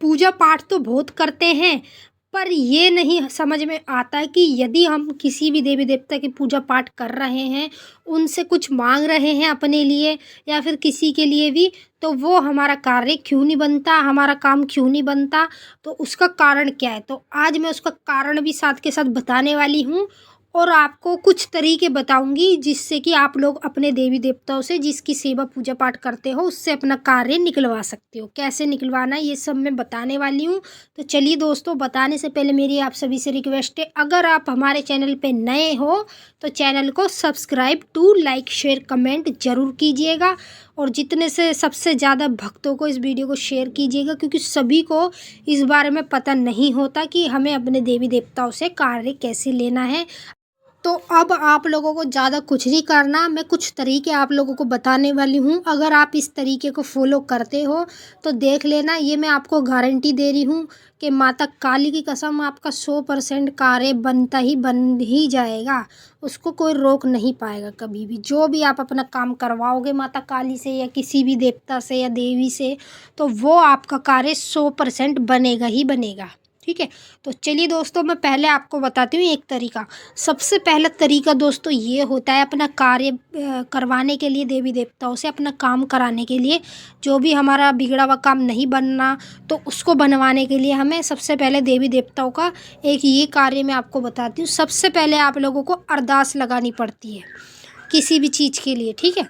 पूजा पाठ तो बहुत करते हैं, पर ये नहीं समझ में आता कि यदि हम किसी भी देवी देवता की पूजा पाठ कर रहे हैं, उनसे कुछ मांग रहे हैं अपने लिए या फिर किसी के लिए भी, तो वो हमारा कार्य क्यों नहीं बनता, हमारा काम क्यों नहीं बनता, तो उसका कारण क्या है। तो आज मैं उसका कारण भी साथ के साथ बताने वाली हूँ और आपको कुछ तरीके बताऊंगी जिससे कि आप लोग अपने देवी देवताओं से जिसकी सेवा पूजा पाठ करते हो उससे अपना कार्य निकलवा सकते हो। कैसे निकलवाना है ये सब मैं बताने वाली हूँ। तो चलिए दोस्तों, बताने से पहले मेरी आप सभी से रिक्वेस्ट है, अगर आप हमारे चैनल पे नए हो तो चैनल को subscribe to like share comment ज़रूर कीजिएगा और जितने से सबसे ज़्यादा भक्तों को इस वीडियो को शेयर कीजिएगा, क्योंकि सभी को इस बारे में पता नहीं होता कि हमें अपने देवी देवताओं से कार्य कैसे लेना है। तो अब आप लोगों को ज़्यादा कुछ नहीं करना, मैं कुछ तरीके आप लोगों को बताने वाली हूँ। अगर आप इस तरीके को फॉलो करते हो तो देख लेना, ये मैं आपको गारंटी दे रही हूँ कि माता काली की कसम आपका 100% कार्य बनता ही बन ही जाएगा। उसको कोई रोक नहीं पाएगा कभी भी। जो भी आप अपना काम करवाओगे माता काली से या किसी भी देवता से या देवी से, तो वो आपका कार्य 100% बनेगा ही बनेगा। ठीक है, तो चलिए दोस्तों, मैं पहले आपको बताती हूँ एक तरीका। सबसे पहला तरीका दोस्तों ये होता है अपना कार्य करवाने के लिए, देवी देवताओं से अपना काम कराने के लिए, जो भी हमारा बिगड़ा हुआ काम नहीं बनना तो उसको बनवाने के लिए हमें सबसे पहले देवी देवताओं का एक ये कार्य मैं आपको बताती हूँ। सबसे पहले आप लोगों को अरदास लगानी पड़ती है किसी भी चीज़ के लिए। ठीक है,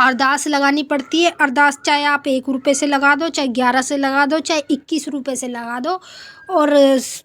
अरदास लगानी पड़ती है। अरदास चाहे आप 1 रुपये से लगा दो, चाहे 11 से लगा दो, चाहे 21 रुपये से लगा दो। और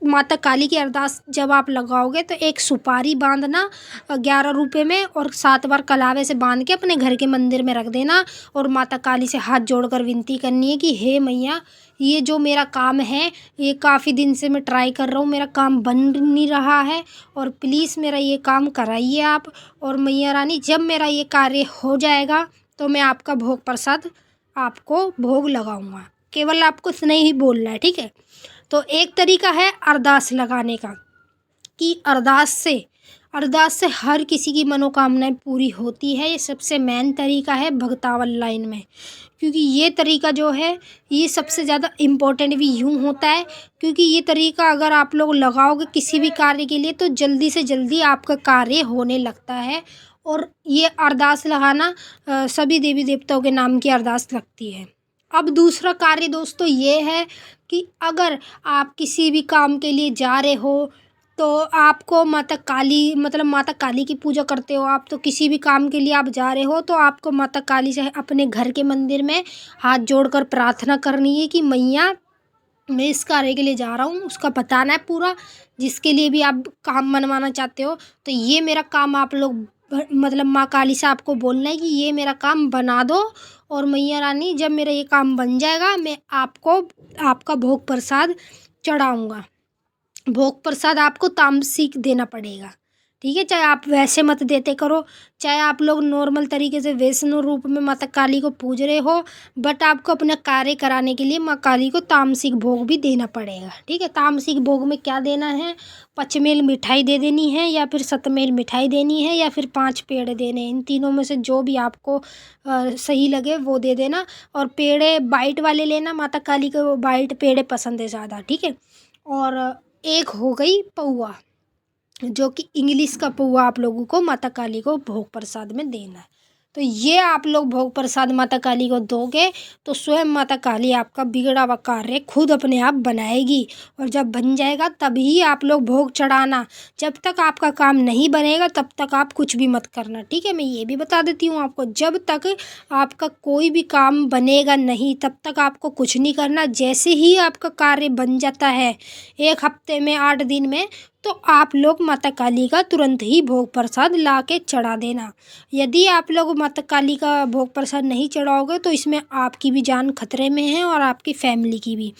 माता काली की अरदास जब आप लगाओगे तो एक सुपारी बांधना 11 रुपये में और 7 बार कलावे से बांध के अपने घर के मंदिर में रख देना और माता काली से हाथ जोड़कर विनती करनी है कि हे मैया, ये जो मेरा काम है ये काफ़ी दिन से मैं ट्राई कर रहा हूँ, मेरा काम बन नहीं रहा है और प्लीज़ मेरा ये काम कराइए आप। और मैया रानी, जब मेरा ये कार्य हो जाएगा तो मैं आपका भोग प्रसाद आपको भोग लगाऊंगा। केवल आपको इतना ही बोलना है। ठीक है, तो एक तरीका है अरदास लगाने का कि अरदास से हर किसी की मनोकामनाएं पूरी होती है। ये सबसे मेन तरीका है भक्तावल लाइन में, क्योंकि ये तरीका जो है ये सबसे ज़्यादा इम्पोर्टेंट भी यूँ होता है, क्योंकि ये तरीका अगर आप लोग लगाओगे किसी भी कार्य के लिए तो जल्दी से जल्दी आपका कार्य होने लगता है। और ये अरदास लगाना सभी देवी देवताओं के नाम की अरदास लगती है। अब दूसरा कार्य दोस्तों ये है कि अगर आप किसी भी काम के लिए जा रहे हो तो आपको माता काली, मतलब माता काली की पूजा करते हो आप, तो किसी भी काम के लिए आप जा रहे हो तो आपको माता काली से अपने घर के मंदिर में हाथ जोड़कर प्रार्थना करनी है कि मैया, मैं इस कार्य के लिए जा रहा हूँ, उसका बताना है पूरा, जिसके लिए भी आप काम मनवाना चाहते हो। तो ये मेरा काम आप लोग मतलब माँ काली से आपको बोलना है कि ये मेरा काम बना दो और मैया रानी जब मेरा ये काम बन जाएगा मैं आपको आपका भोग प्रसाद चढ़ाऊँगा। भोग प्रसाद आपको तामसिक देना पड़ेगा। ठीक है, चाहे आप वैसे मत देते करो, चाहे आप लोग नॉर्मल तरीके से वैष्णव रूप में माता काली को पूज रहे हो, बट आपको अपना कार्य कराने के लिए माँ काली को तामसिक भोग भी देना पड़ेगा। ठीक है, तामसिक भोग में क्या देना है, पचमेल मिठाई दे देनी है या फिर सतमेल मिठाई देनी है या फिर 5 पेड़े देने हैं। इन तीनों में से जो भी आपको सही लगे वो दे देना। और पेड़े बाइट वाले लेना, माता काली को बाइट पेड़े पसंद है ज़्यादा। ठीक है, और एक हो गई पौआ, जो कि इंग्लिश का पौआ आप लोगों को माता काली को भोग प्रसाद में देना है। तो ये आप लोग भोग प्रसाद माता काली को दोगे तो स्वयं माता काली आपका बिगड़ा हुआ कार्य खुद अपने आप बनाएगी और जब बन जाएगा तभी आप लोग भोग चढ़ाना। जब तक आपका काम नहीं बनेगा तब तक आप कुछ भी मत करना। ठीक है, मैं ये भी बता देती हूँ आपको, जब तक आपका कोई भी काम बनेगा नहीं तब तक आपको कुछ नहीं करना। जैसे ही आपका कार्य बन जाता है 1 हफ्ते में 8 दिन में, तो आप लोग माता काली का तुरंत ही भोग प्रसाद ला के चढ़ा देना। यदि आप लोग माता काली का भोग प्रसाद नहीं चढ़ाओगे तो इसमें आपकी भी जान खतरे में है और आपकी फैमिली की भी,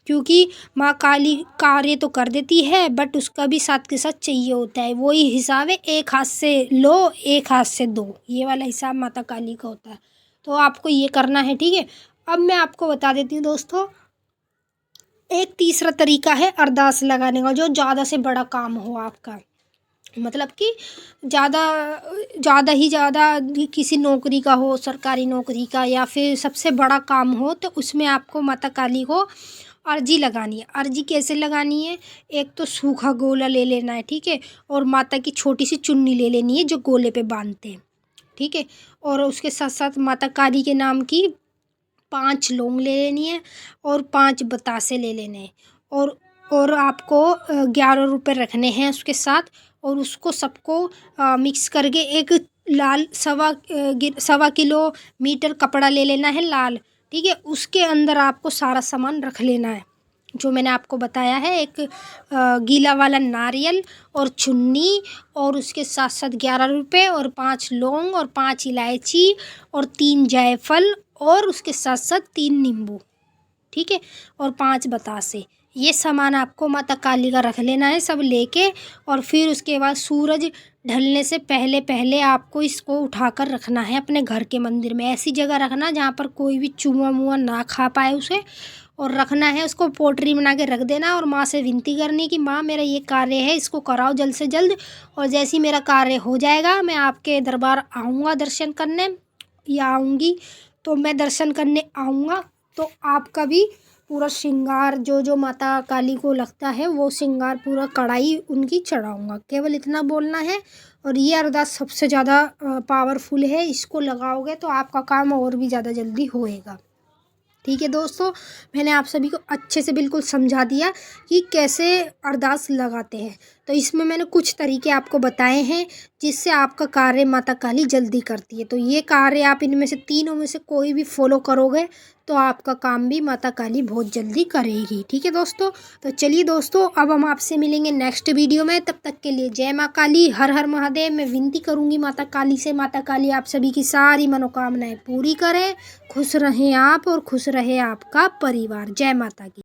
क्योंकि माँ काली कार्य तो कर देती है बट उसका भी साथ के साथ चाहिए होता है। वही हिसाब है, एक हाथ से लो एक हाथ से दो, ये वाला हिसाब माता काली का होता है। तो आपको ये करना है। ठीक है, अब मैं आपको बता देती हूँ दोस्तों, एक तीसरा तरीका है अरदास लगाने का, जो ज़्यादा से बड़ा काम हो आपका। मतलब कि ज़्यादा ज़्यादा ही ज़्यादा किसी नौकरी का हो, सरकारी नौकरी का या फिर सबसे बड़ा काम हो, तो उसमें आपको माता काली को अर्जी लगानी है। अर्जी कैसे लगानी है? एक तो सूखा गोला ले लेना है, ठीक है, और माता की छोटी सी चुन्नी ले लेनी है जो गोले पे बांधते हैं, ठीक है, और उसके साथ साथ माता काली के नाम की 5 लौंग ले लेनी है और 5 बतासे ले लेने हैं, और आपको 11 रुपये रखने हैं उसके साथ, और उसको सबको मिक्स करके एक लाल 1.25 मीटर कपड़ा ले लेना है लाल, ठीक है, उसके अंदर आपको सारा सामान रख लेना है जो मैंने आपको बताया है। एक गीला वाला नारियल और चुन्नी, और उसके साथ साथ 11 रुपये और 5 लौंग और 5 इलायची और 3 जायफल और उसके साथ साथ 3 नींबू, ठीक है, और 5 बतासे। ये सामान आपको माता काली का रख लेना है सब लेके, और फिर उसके बाद सूरज ढलने से पहले पहले आपको इसको उठाकर रखना है अपने घर के मंदिर में। ऐसी जगह रखना जहाँ पर कोई भी चूहा मुआ ना खा पाए उसे, और रखना है उसको, पोटरी बना के रख देना और माँ से विनती करनी कि माँ मेरा ये कार्य है इसको कराओ जल्द से जल्द, और जैसे ही मेरा कार्य हो जाएगा मैं आपके दरबार आऊँगा दर्शन करने, या आऊँगी, तो मैं दर्शन करने आऊँगा तो आपका भी पूरा श्रृंगार जो माता काली को लगता है वो श्रृंगार पूरा कढ़ाई उनकी चढ़ाऊँगा। केवल इतना बोलना है, और ये अरदास सबसे ज़्यादा पावरफुल है, इसको लगाओगे तो आपका काम और भी ज़्यादा जल्दी होएगा। ठीक है दोस्तों, मैंने आप सभी को अच्छे से बिल्कुल समझा दिया कि कैसे अरदास लगाते हैं। तो इसमें मैंने कुछ तरीके आपको बताए हैं जिससे आपका कार्य माता काली जल्दी करती है। तो ये कार्य आप इनमें से तीनों में से कोई भी फॉलो करोगे तो आपका काम भी माता काली बहुत जल्दी करेगी। ठीक है दोस्तों, तो चलिए दोस्तों, अब हम आपसे मिलेंगे नेक्स्ट वीडियो में। तब तक के लिए जय माँ काली, हर हर महादेव। मैं विनती करूँगी माता काली से, माता काली आप सभी की सारी मनोकामनाएं पूरी करें। खुश रहें आप और खुश रहे आपका परिवार। जय माता की।